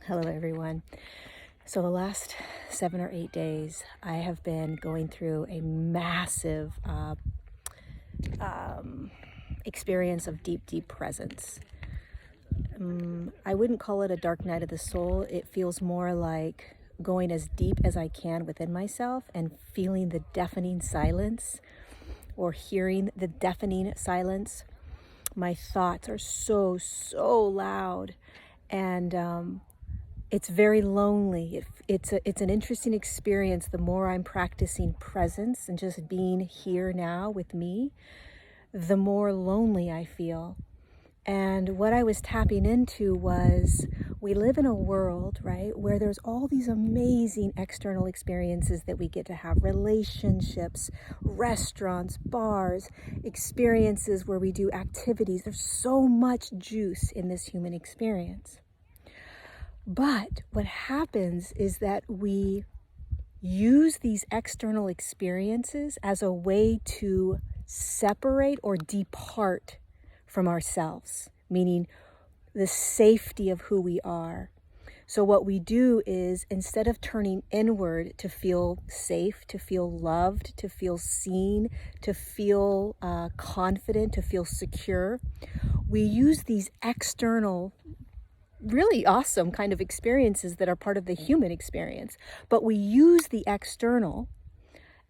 Hello, everyone. So the last 7 or 8 days, I have been going through a massive experience of deep, deep presence. I wouldn't call it a dark night of the soul. It feels more like going as deep as I can within myself and feeling the deafening silence or hearing the deafening silence. My thoughts are so loud, and it's very lonely. It's an interesting experience. The more I'm practicing presence and just being here now with me, the more lonely I feel. And what I was tapping into was, we live in a world, right, where there's all these amazing external experiences that we get to have: relationships, restaurants, bars, experiences where we do activities. There's so much juice in this human experience. But what happens is that we use these external experiences as a way to separate or depart from ourselves, meaning the safety of who we are. So what we do is, instead of turning inward to feel safe, to feel loved, to feel seen, to feel confident, to feel secure, we use these external, really awesome kind of experiences that are part of the human experience. But we use the external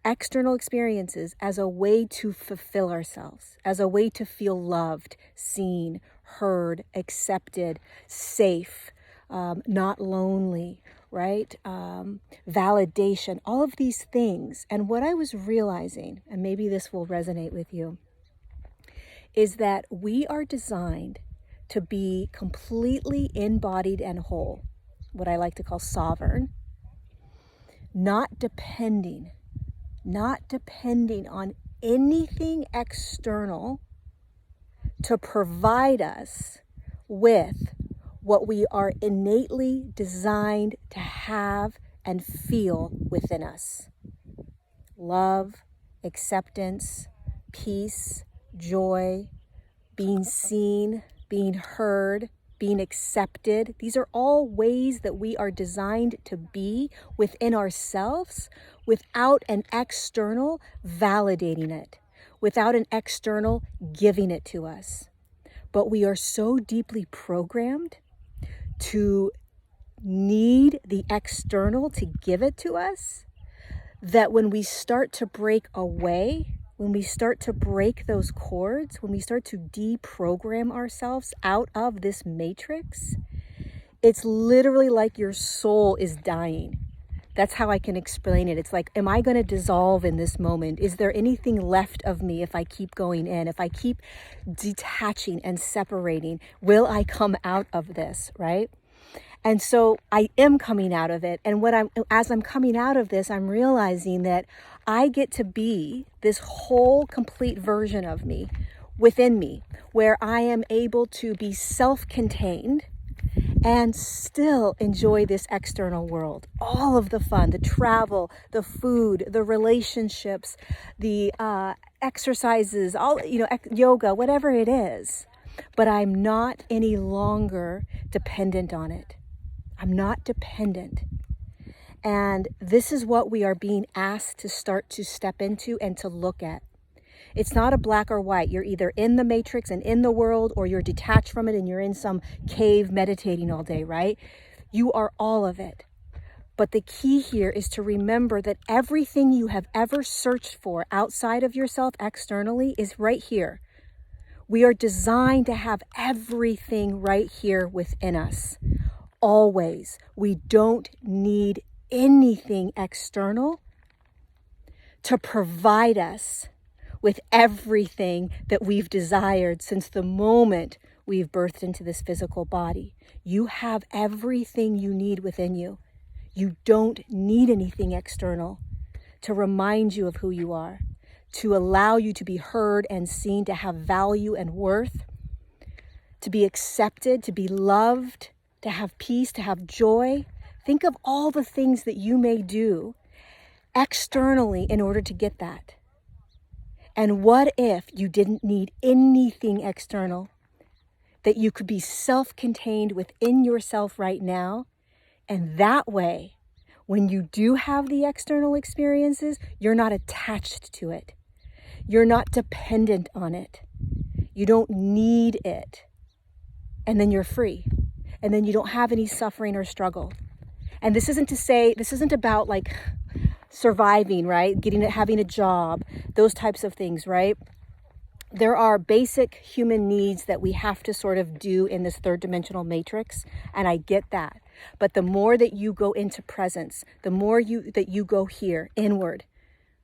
experiences as a way to fulfill ourselves, as a way to feel loved, seen, heard, accepted, safe, not lonely, right? Validation, all of these things. And what I was realizing, and maybe this will resonate with you, is that we are designed to be completely embodied and whole, what I like to call sovereign, not depending on anything external to provide us with what we are innately designed to have and feel within us: love, acceptance, peace, joy, being seen, being heard, being accepted. These are all ways that we are designed to be within ourselves without an external validating it, without an external giving it to us. But we are so deeply programmed to need the external to give it to us that when we start to break away, when we start to break those cords, when we start to deprogram ourselves out of this matrix, it's literally like your soul is dying. That's how I can explain it. It's like, am I going to dissolve in this moment? Is there anything left of me if I keep going in? If I keep detaching and separating, will I come out of this, right? And so I am coming out of it. And as I'm coming out of this, I'm realizing that I get to be this whole complete version of me within me, where I am able to be self-contained and still enjoy this external world. All of the fun, the travel, the food, the relationships, the exercises, all, yoga, whatever it is. But I'm not any longer dependent on it. I'm not dependent. And this is what we are being asked to start to step into and to look at. It's not a black or white. You're either in the matrix and in the world, or you're detached from it and you're in some cave meditating all day, right? You are all of it. But the key here is to remember that everything you have ever searched for outside of yourself externally is right here. We are designed to have everything right here within us. Always. We don't need anything external to provide us with everything that we've desired since the moment we've birthed into this physical body. You have everything you need within you. You don't need anything external to remind you of who you are, to allow you to be heard and seen, to have value and worth, to be accepted, to be loved, to have peace, to have joy. Think of all the things that you may do externally in order to get that. And what if you didn't need anything external? That you could be self-contained within yourself right now And that way, when you do have the external experiences, you're not attached to it. You're not dependent on it. You don't need it. And then you're free. And then you don't have any suffering or struggle. And this isn't about like surviving, right? Having a job, those types of things, right? There are basic human needs that we have to sort of do in this third dimensional matrix. And I get that. But the more that you go into presence, the more that you go here inward,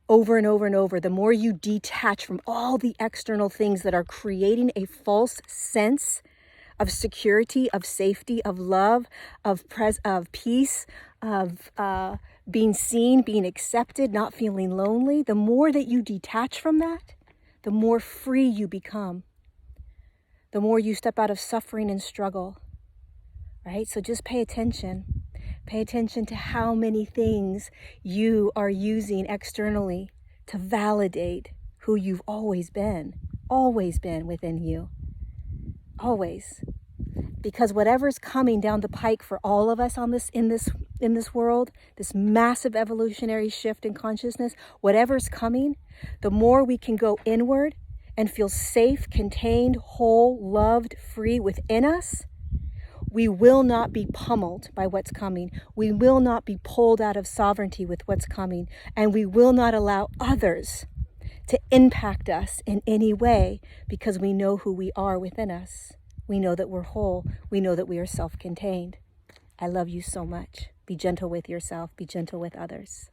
over and over and over, the more you detach from all the external things that are creating a false sense of security, of safety, of love, of peace, of being seen, being accepted, not feeling lonely. The more that you detach from that, the more free you become. The more you step out of suffering and struggle, right? So just pay attention. Pay attention to how many things you are using externally to validate who you've always been within you. Always. Because whatever's coming down the pike for all of us in this world, this massive evolutionary shift in consciousness, whatever's coming, the more we can go inward and feel safe, contained, whole, loved, free within us, we will not be pummeled by what's coming. We will not be pulled out of sovereignty with what's coming. And we will not allow others to impact us in any way because we know who we are within us. We know that we're whole. We know that we are self-contained. I love you so much. Be gentle with yourself. Be gentle with others.